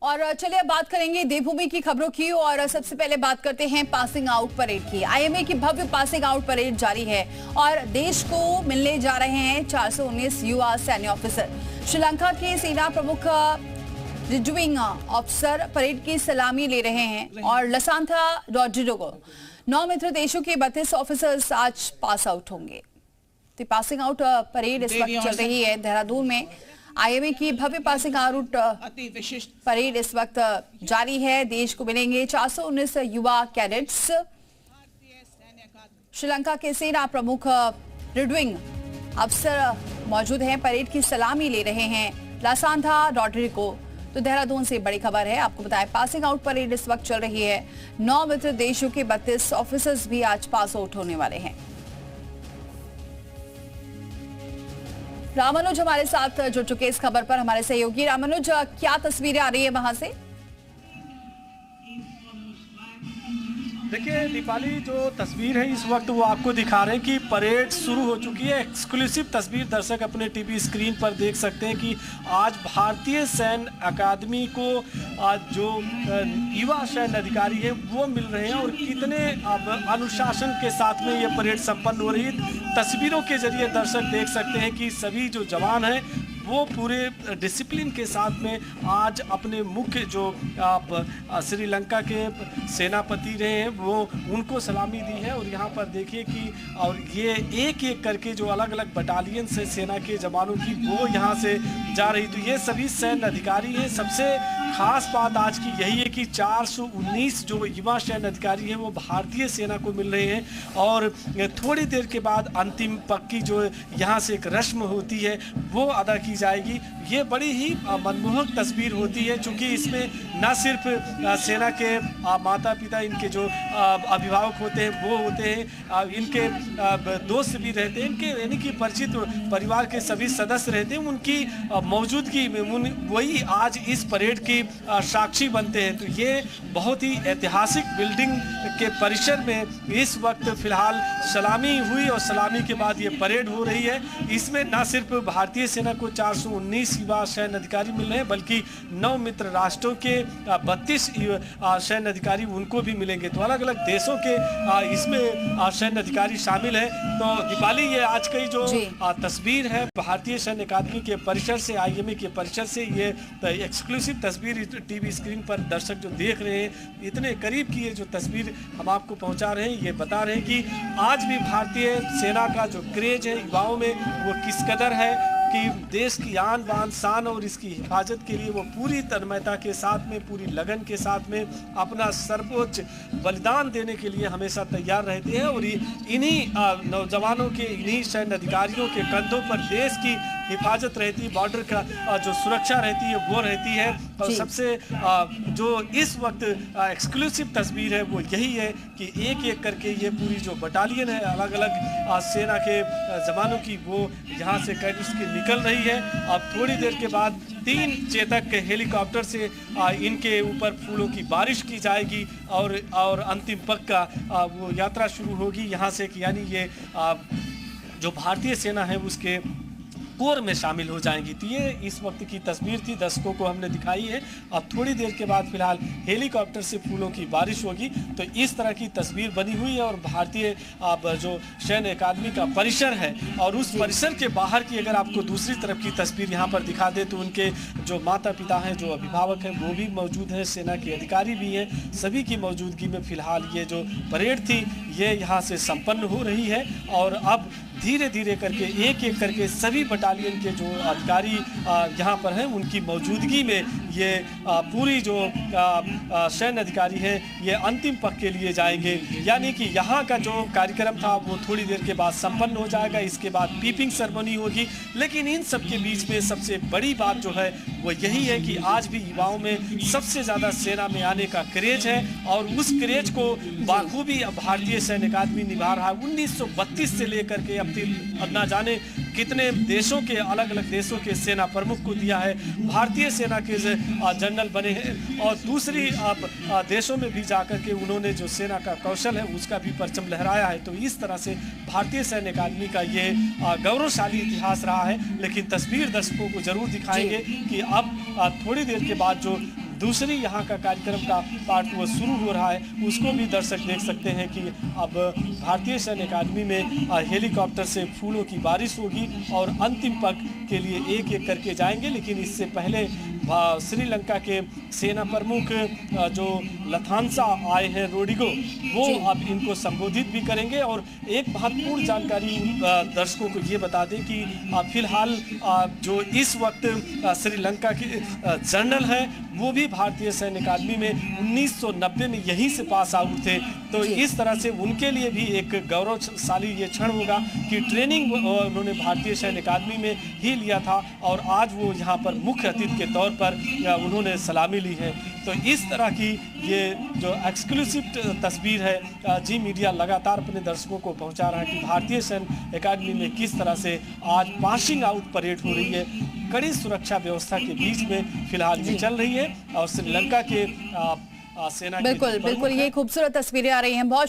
और चलिए अब बात करेंगे देवभूमि की खबरों की। और सबसे पहले बात करते हैं पासिंग आउट परेड की। आईएमए की भव्य पासिंग आउट परेड जारी है और देश को मिलने जा रहे हैं 419 युवा सैन्य ऑफिसर। श्रीलंका के सेना प्रमुख रिजविंग ऑफिसर परेड की सलामी ले रहे हैं और लसांथा रॉड्रिगो 9 मित्र देशों के 32 ऑफिसर्स आज पास आउट होंगे। तो पासिंग आउट परेड इस वक्त चल रही है देहरादून में। आईएमए की भव्य पासिंग आउट परेड इस वक्त जारी है। देश को मिलेंगे 419 युवा कैडेट्स। श्रीलंका के सेना प्रमुख रिजविंग अफसर मौजूद हैं, परेड की सलामी ले रहे हैं लसांथा रॉड्रिगो। तो देहरादून से बड़ी खबर है, आपको बताएं पासिंग आउट परेड इस वक्त चल रही है। 9 मित्र देशों के 32 ऑफिसर्स भी आज पास आउट होने वाले हैं। रामानुज हमारे साथ जुड़ चुके इस खबर पर, हमारे सहयोगी। रामानुज, क्या तस्वीरें आ रही है वहां से? देखिए दीपाली, जो तस्वीर है इस वक्त वो आपको दिखा रहे हैं कि परेड शुरू हो चुकी है। एक्सक्लूसिव तस्वीर दर्शक अपने टीवी स्क्रीन पर देख सकते हैं कि आज भारतीय सैन्य अकादमी को आज जो युवा सैन्य अधिकारी हैं वो मिल रहे हैं और कितने अनुशासन के साथ में ये परेड संपन्न हो रही है। तस्वीरों के जरिए दर्शक देख सकते हैं कि सभी जो जवान हैं वो पूरे डिसिप्लिन के साथ में आज अपने मुख्य जो श्रीलंका के सेनापति रहे हैं वो उनको सलामी दी है। और यहाँ पर देखिए कि और ये एक एक करके जो अलग अलग बटालियन से सेना के जवानों की वो यहाँ से जा रही। तो ये सभी सैन्य अधिकारी हैं। सबसे खास बात आज की यही है कि 419 जो युवा सैन्य अधिकारी हैं वो भारतीय सेना को मिल रहे हैं और थोड़ी देर के बाद अंतिम पक्की जो यहाँ से एक रस्म होती है वो अदा की जाएगी। ये बड़ी ही मनमोहक तस्वीर होती है, क्योंकि इसमें न सिर्फ सेना के माता पिता, इनके जो अभिभावक होते हैं वो होते हैं, इनके दोस्त भी रहते हैं, इनके यानी कि परिचित परिवार के सभी सदस्य रहते हैं, उनकी मौजूदगी में वही आज इस परेड की साक्षी बनते हैं। तो ये बहुत ही ऐतिहासिक बिल्डिंग के परिसर में इस वक्त फिलहाल सलामी हुई और सलामी के बाद ये परेड हो रही है। इसमें न सिर्फ भारतीय सेना को 419 युवा सैन्य अधिकारी मिल रहे हैं बल्कि 9 मित्र राष्ट्रों के 32 सैन्य अधिकारी उनको भी मिलेंगे। तो अलग अलग देशों के इसमें सैन्य अधिकारी शामिल हैं। तो दीपाली, ये आज की जो तस्वीर है भारतीय सैन्य अकादमी के परिसर से, आईएमए के परिसर से, ये एक्सक्लूसिव तस्वीर टीवी स्क्रीन पर दर्शक जो देख रहे हैं इतने करीब की ये जो तस्वीर हम आपको पहुंचा रहे हैं, ये बता रहे हैं कि आज भी भारतीय सेना का जो क्रेज है युवाओं में वो किस कदर है कि देश की आन बान शान और इसकी हिफाजत के लिए वो पूरी तन्मयता के साथ में, पूरी लगन के साथ में अपना सर्वोच्च बलिदान देने के लिए हमेशा तैयार रहते हैं। और इन्हीं नौजवानों के, इन्हीं सैन्य अधिकारियों के कंधों पर देश की हिफाजत रहती है, बॉर्डर का जो सुरक्षा रहती है वो रहती है। और सबसे जो इस वक्त एक्सक्लूसिव तस्वीर है वो यही है कि एक एक करके ये पूरी जो बटालियन है अलग अलग सेना के जवानों की वो यहाँ से कैडेट्स की निकल रही है। अब थोड़ी देर के बाद 3 चेतक के हेलीकॉप्टर से इनके ऊपर फूलों की बारिश की जाएगी और अंतिम पक का वो यात्रा शुरू होगी यहाँ से, यानी ये जो भारतीय सेना है उसके कोर में शामिल हो जाएंगी। तो ये इस वक्त की तस्वीर थी, दर्शकों को हमने दिखाई है। अब थोड़ी देर के बाद फिलहाल हेलीकॉप्टर से फूलों की बारिश होगी। तो इस तरह की तस्वीर बनी हुई है। और भारतीय जो सैन्य अकादमी का परिसर है और उस परिसर के बाहर की अगर आपको दूसरी तरफ की तस्वीर यहाँ पर दिखा दे तो उनके जो माता पिता हैं, जो अभिभावक हैं वो भी मौजूद हैं, सेना के अधिकारी भी हैं। सभी की मौजूदगी में फिलहाल ये जो परेड थी ये यहाँ से संपन्न हो रही है। और अब धीरे धीरे करके एक एक करके सभी बटालियन के जो अधिकारी यहाँ पर हैं उनकी मौजूदगी में ये पूरी जो सैन्य अधिकारी हैं ये अंतिम पक के लिए जाएंगे। यानी कि यहाँ का जो कार्यक्रम था वो थोड़ी देर के बाद संपन्न हो जाएगा। इसके बाद पीपिंग सेरेमनी होगी। लेकिन इन सब के बीच में सबसे बड़ी बात जो है वो यही है कि आज भी युवाओं में सबसे ज़्यादा सेना में आने का क्रेज है और उस क्रेज को बाखूबी भारतीय सैन्य अकादमी निभा रहा है। 1932 से लेकर के अब ना जाने कितने देशों के, अलग अलग देशों के सेना प्रमुख को दिया है। भारतीय सेना के जनरल बने हैं और दूसरी देशों में भी जाकर के उन्होंने जो सेना का कौशल है उसका भी परचम लहराया है। तो इस तरह से भारतीय सैन्य अकादमी का ये गौरवशाली इतिहास रहा है। लेकिन तस्वीर दर्शकों को जरूर दिखाएंगे कि अब थोड़ी देर के बाद जो दूसरी यहाँ का कार्यक्रम का पार्ट वो शुरू हो रहा है, उसको भी दर्शक देख सकते हैं कि अब भारतीय सैन्य अकादमी में हेलीकॉप्टर से फूलों की बारिश होगी और अंतिम पग के लिए एक एक करके जाएंगे। लेकिन इससे पहले श्रीलंका के सेना प्रमुख जो लथांसा आए हैं रोड्रिगो, वो अब इनको संबोधित भी करेंगे। और एक महत्वपूर्ण जानकारी दर्शकों को ये बता दें कि फिलहाल जो इस वक्त श्रीलंका के जनरल हैं वो भी भारतीय सैन्य अकादमी में 1990 में यहीं से पास आउट थे। तो इस तरह से उनके लिए भी एक गौरवशाली ये क्षण होगा कि ट्रेनिंग उन्होंने भारतीय सैन्य अकादमी में ही लिया था और आज वो यहाँ पर मुख्य अतिथि के तौर पर उन्होंने सलामी ली है। तो इस तरह की ये जो एक्सक्लूसिव तस्वीर है जी मीडिया लगातार अपने दर्शकों को पहुंचा रहा है कि भारतीय सैन्य अकादमी में किस तरह से आज पासिंग आउट परेड हो रही है। कड़ी सुरक्षा व्यवस्था के बीच में फिलहाल ये चल रही है और श्रीलंका के सेना बिल्कुल ये खूबसूरत तस्वीरें आ रही हैं। बहुत